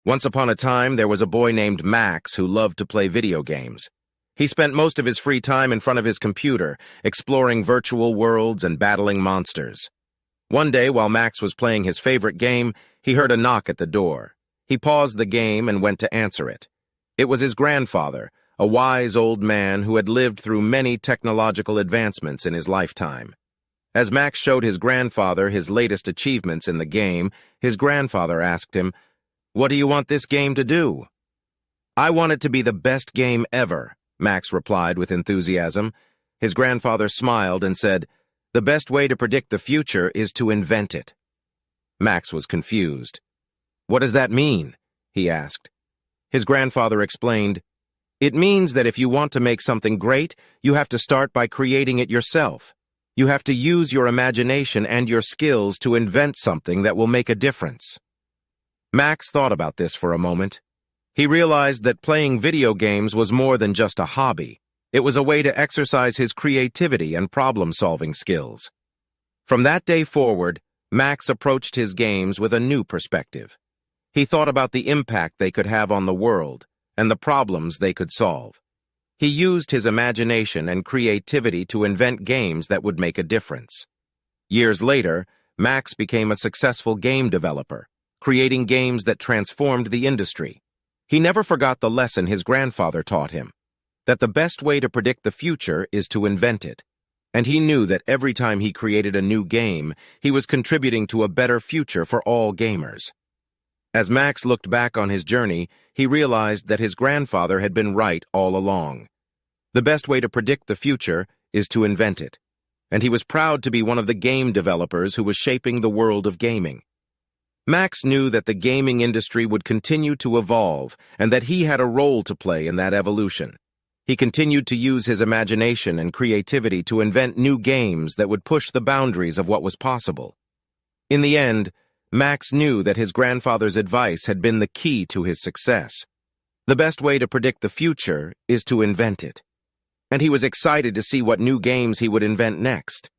Once upon a time, there was a boy named Max who loved to play video games. He spent most of his free time in front of his computer, exploring virtual worlds and battling monsters. One day, while Max was playing his favorite game, he heard a knock at the door. He paused the game and went to answer it. It was his grandfather, a wise old man who had lived through many technological advancements in his lifetime. As Max showed his grandfather his latest achievements in the game, his grandfather asked him, "What do you want this game to do?" "I want it to be the best game ever," Max replied with enthusiasm. His grandfather smiled and said, "The best way to predict the future is to invent it." Max was confused. "What does that mean?" he asked. His grandfather explained, "It means that if you want to make something great, you have to start by creating it yourself. You have to use your imagination and your skills to invent something that will make a difference." Max thought about this for a moment. He realized that playing video games was more than just a hobby. It was a way to exercise his creativity and problem-solving skills. From that day forward, Max approached his games with a new perspective. He thought about the impact they could have on the world and the problems they could solve. He used his imagination and creativity to invent games that would make a difference. Years later, Max became a successful game developer, creating games that transformed the industry. He never forgot the lesson his grandfather taught him, that the best way to predict the future is to invent it. And he knew that every time he created a new game, he was contributing to a better future for all gamers. As Max looked back on his journey, he realized that his grandfather had been right all along. The best way to predict the future is to invent it. And he was proud to be one of the game developers who was shaping the world of gaming. Max knew that the gaming industry would continue to evolve and that he had a role to play in that evolution. He continued to use his imagination and creativity to invent new games that would push the boundaries of what was possible. In the end, Max knew that his grandfather's advice had been the key to his success. The best way to predict the future is to invent it. And he was excited to see what new games he would invent next.